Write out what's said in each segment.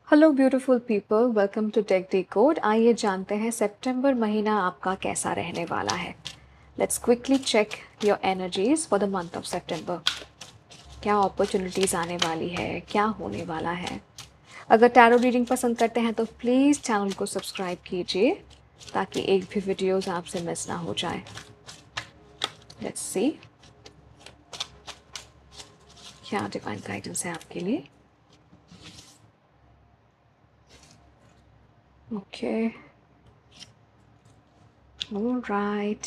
Hello beautiful people, welcome to tech D code. आइए जानते हैं सितंबर महीना आपका कैसा रहने वाला है। Let's quickly check your energies for the month of September. क्या अपॉर्चुनिटीज़ आने वाली है, क्या होने वाला है। अगर टैरो रीडिंग पसंद करते हैं तो प्लीज़ चैनल को सब्सक्राइब कीजिए ताकि एक भी वीडियोज़ आपसे मिस ना हो जाए। लेट्स सी क्या डिवाइन गाइडेंस है आपके लिए। Okay, alright,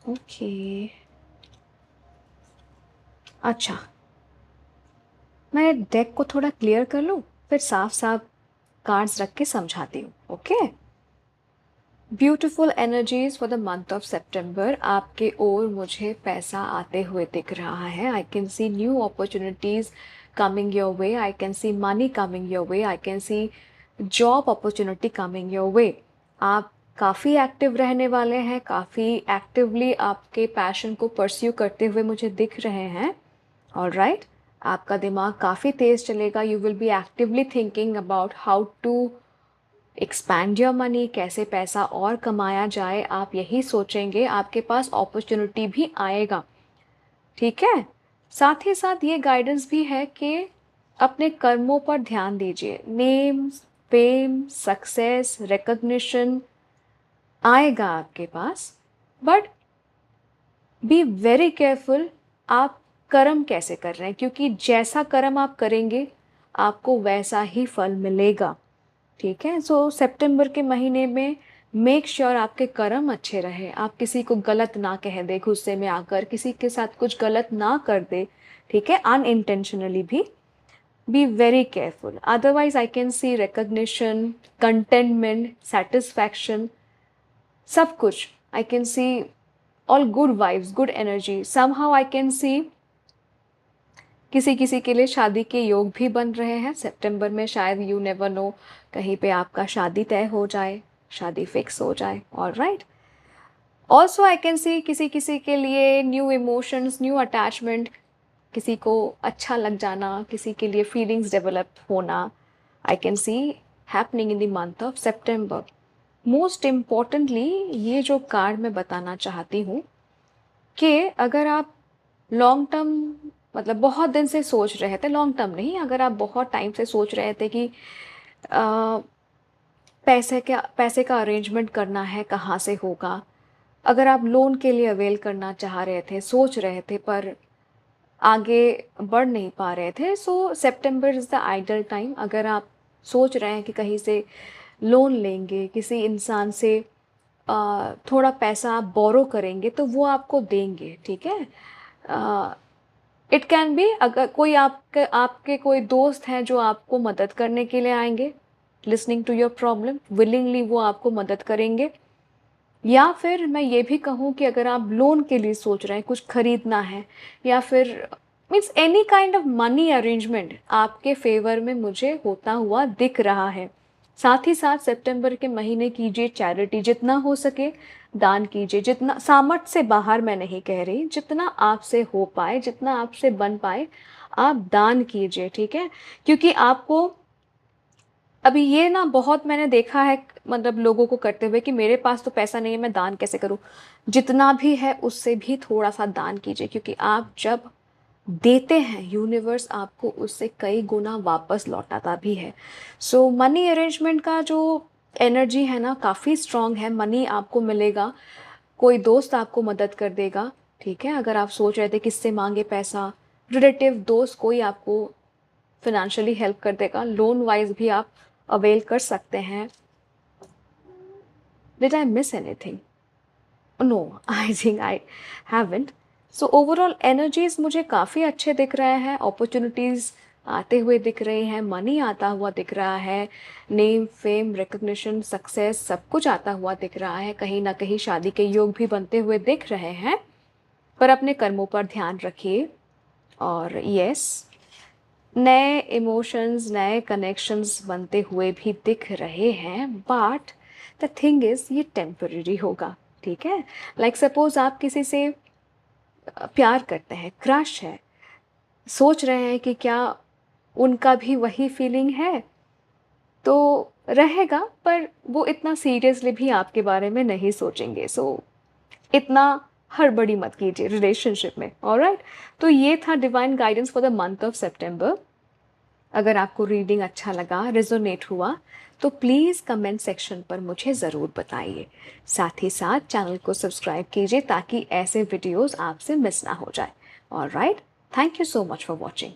okay. अच्छा, मैं डेक को थोड़ा क्लियर कर लूँ, फिर साफ साफ कार्ड्स रख के समझाती हूँ। Okay. Beautiful energies for the month of September. आपके ओर मुझे पैसा आते हुए दिख रहा है। I can see new opportunities coming your way. I can see money coming your way. I can see job opportunity coming your way. आप काफ़ी एक्टिव रहने वाले हैं, काफ़ी एक्टिवली आपके पैशन को परस्यू करते हुए मुझे दिख रहे हैं। ऑलराइट, आपका दिमाग काफ़ी तेज़ चलेगा। You will be actively thinking about how to expand your money, कैसे पैसा और कमाया जाए, आप यही सोचेंगे। आपके पास अपॉर्चुनिटी भी आएगा, ठीक है। साथ ही साथ ये गाइडेंस भी है कि अपने कर्मों पर ध्यान दीजिए। नेम, फेम, सक्सेस, रिकग्निशन आएगा आपके पास, बट बी वेरी केयरफुल आप कर्म कैसे कर रहे हैं, क्योंकि जैसा कर्म आप करेंगे आपको वैसा ही फल मिलेगा, ठीक है। सो सितंबर के महीने में मेक श्योर आपके कर्म अच्छे रहे। आप किसी को गलत ना कह दे, गुस्से में आकर किसी के साथ कुछ गलत ना कर दे, ठीक है, अनइंटेंशनली भी। Be very careful, otherwise I can C recognition, containment, satisfaction, सब कुछ। आई can see all good vibes, good energy. Somehow I can सी किसी किसी के लिए शादी के योग भी बन रहे हैं सितंबर में। शायद यू नेवर नो, कहीं पे आपका शादी तय हो जाए, शादी फिक्स हो जाए। ऑलराइट, ऑल्सो आई कैन सी किसी किसी के लिए न्यू इमोशंस, न्यू अटैचमेंट, किसी को अच्छा लग जाना, किसी के लिए फीलिंग्स डेवलप होना। आई can C happening in the month of September. Most importantly ये जो कार्ड मैं बताना चाहती हूँ कि अगर आप लॉन्ग टर्म, मतलब बहुत दिन से सोच रहे थे, लॉन्ग टर्म नहीं, अगर आप बहुत टाइम से सोच रहे थे कि आ, पैसे का अरेंजमेंट करना है, कहाँ से होगा। अगर आप लोन के लिए अवेल करना चाह रहे थे, सोच रहे थे, पर आगे बढ़ नहीं पा रहे थे, सो सितंबर इज़ द आइडियल टाइम। अगर आप सोच रहे हैं कि कहीं से लोन लेंगे, किसी इंसान से थोड़ा पैसा आप बोरो करेंगे, तो वो आपको देंगे, ठीक है। इट कैन बी, अगर कोई आपके आपके कोई दोस्त हैं जो आपको मदद करने के लिए आएंगे, listening to your problem, willingly वो आपको मदद करेंगे। या फिर मैं ये भी कहूँ कि अगर आप लोन के लिए सोच रहे हैं, कुछ खरीदना है, या फिर means any kind of money arrangement आपके फेवर में मुझे होता हुआ दिख रहा है। साथ ही साथ सितंबर के महीने कीजिए चैरिटी, जितना हो सके दान कीजिए। जितना सामर्थ्य से बाहर मैं नहीं कह रही, जितना आपसे हो पाए, जितना आपसे बन पाए, आप दान कीजिए, ठीक है। क्योंकि आपको अभी ये ना बहुत मैंने देखा है, मतलब लोगों को करते हुए कि मेरे पास तो पैसा नहीं है, मैं दान कैसे करूं। जितना भी है उससे भी थोड़ा सा दान कीजिए, क्योंकि आप जब देते हैं यूनिवर्स आपको उससे कई गुना वापस लौटाता भी है। सो मनी अरेंजमेंट का जो एनर्जी है ना, काफ़ी स्ट्रांग है। मनी आपको मिलेगा, कोई दोस्त आपको मदद कर देगा, ठीक है। अगर आप सोच रहे थे किससे मांगे पैसा, रिलेटिव, दोस्त, कोई आपको फिनेंशियली हेल्प कर देगा। लोन वाइज भी आप अवेल कर सकते हैं। Did I miss anything? No, I think I haven't. So overall energies मुझे काफ़ी अच्छे दिख रहे हैं। अपॉर्चुनिटीज़ आते हुए दिख रही हैं, मनी आता हुआ दिख रहा है, नेम, फेम, रिकग्निशन, सक्सेस, सब कुछ आता हुआ दिख रहा है। कहीं ना कहीं शादी के योग भी बनते हुए दिख रहे हैं, पर अपने कर्मों पर ध्यान रखिए। और यस, नए इमोशंस, नए कनेक्शंस बनते हुए भी दिख रहे हैं, बट द थिंग इज़ ये टेम्पररी होगा, ठीक है। लाइक सपोज आप किसी से प्यार करते हैं, क्रश है, सोच रहे हैं कि क्या उनका भी वही फीलिंग है, तो रहेगा, पर वो इतना सीरियसली भी आपके बारे में नहीं सोचेंगे। सो इतना हड़बड़ी मत कीजिए रिलेशनशिप में, ऑलराइट। तो ये था divine guidance for the month of September. अगर आपको रीडिंग अच्छा लगा, रेजोनेट हुआ, तो प्लीज़ कमेंट सेक्शन पर मुझे ज़रूर बताइए। साथ ही साथ चैनल को सब्सक्राइब कीजिए ताकि ऐसे वीडियोस आपसे मिस ना हो जाए। Alright, thank you so much for watching.